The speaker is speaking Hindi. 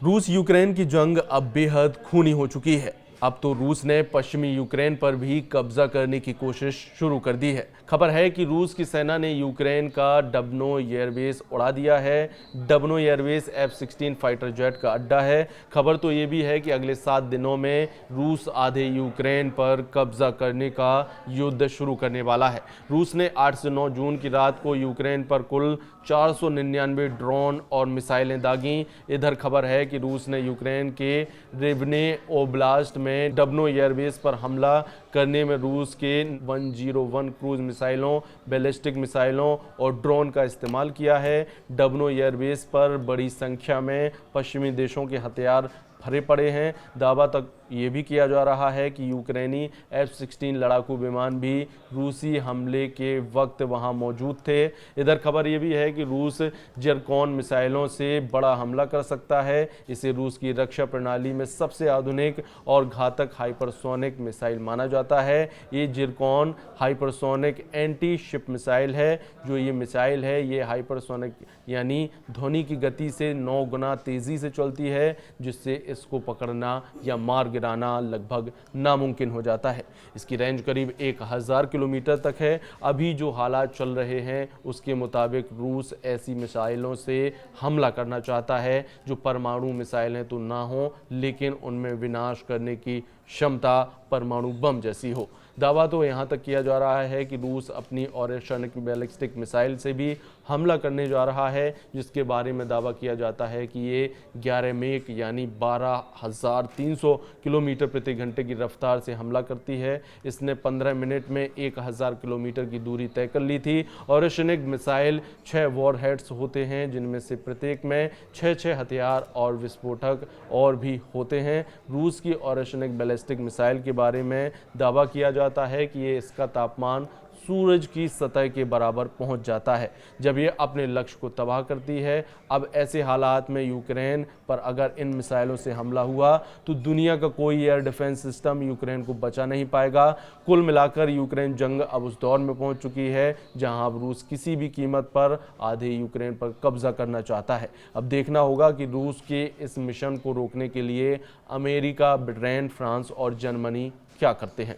रूस यूक्रेन की जंग अब बेहद खूनी हो चुकी है। अब तो रूस ने पश्चिमी यूक्रेन पर भी कब्जा करने की कोशिश शुरू कर दी है। खबर है कि रूस की सेना ने यूक्रेन का डब्नो एयरबेस उड़ा दिया है। डब्नो एयरबेस F-16 फाइटर जेट का अड्डा है। खबर तो ये भी है कि अगले 7 दिनों में रूस आधे यूक्रेन पर कब्जा करने का युद्ध शुरू करने वाला है। रूस ने 8 से 9 जून की रात को यूक्रेन पर कुल 499 ड्रोन और मिसाइलें दागी। इधर खबर है कि रूस ने यूक्रेन के रिवने ओब्लास्ट में डब्नो एयरबेस पर हमला करने में रूस के 101 क्रूज मिसाइलों, बैलिस्टिक मिसाइलों और ड्रोन का इस्तेमाल किया है। डब्नो एयरबेस पर बड़ी संख्या में पश्चिमी देशों के हथियार भरे पड़े हैं। दावा तक ये भी किया जा रहा है कि यूक्रेनी F-16 लड़ाकू विमान भी रूसी हमले के वक्त वहां मौजूद थे। इधर खबर ये भी है कि रूस जिरकॉन मिसाइलों से बड़ा हमला कर सकता है। इसे रूस की रक्षा प्रणाली में सबसे आधुनिक और घातक हाइपरसोनिक मिसाइल माना जाता है। ये Zircon hypersonic anti ship missile है। जो ये मिसाइल है ये हाइपरसोनिक यानी ध्वनि की गति से 9 गुना तेजी से चलती है, जिससे इसको पकड़ना या मार गिराना लगभग नामुमकिन हो जाता है। इसकी रेंज करीब 1000 किलोमीटर तक है। अभी जो हालात चल रहे हैं उसके मुताबिक रूस ऐसी मिसाइलों से हमला करना चाहता है जो परमाणु मिसाइलें तो ना हो, लेकिन उनमें विनाश करने की क्षमता परमाणु बम जैसी हो। दावा तो यहाँ तक किया जा रहा है कि रूस अपनी ऑपरेशनिक बैलिस्टिक मिसाइल से भी हमला करने जा रहा है, जिसके बारे में दावा किया जाता है कि ये 11 मेक यानी 12,300 किलोमीटर प्रति घंटे की रफ्तार से हमला करती है। इसने 15 मिनट में 1000 किलोमीटर की दूरी तय कर ली थी। ऑपरेशनिक मिसाइल 6 वॉरहेड्स होते हैं, जिनमें से प्रत्येक में 6 हथियार और विस्फोटक और भी होते हैं। रूस की ऑपरेशनिक बैलिस्टिक मिसाइल के बारे में दावा किया जाता है कि ये इसका तापमान सूरज की सतह के बराबर पहुंच जाता है जब ये अपने लक्ष्य को तबाह करती है। अब ऐसे हालात में यूक्रेन पर अगर इन मिसाइलों से हमला हुआ तो दुनिया का कोई एयर डिफेंस सिस्टम यूक्रेन को बचा नहीं पाएगा। कुल मिलाकर यूक्रेन जंग अब उस दौर में पहुंच चुकी है जहां अब रूस किसी भी कीमत पर आधे यूक्रेन पर कब्जा करना चाहता है। अब देखना होगा कि रूस के इस मिशन को रोकने के लिए अमेरिका, ब्रिटेन, फ्रांस और जर्मनी क्या करते हैं।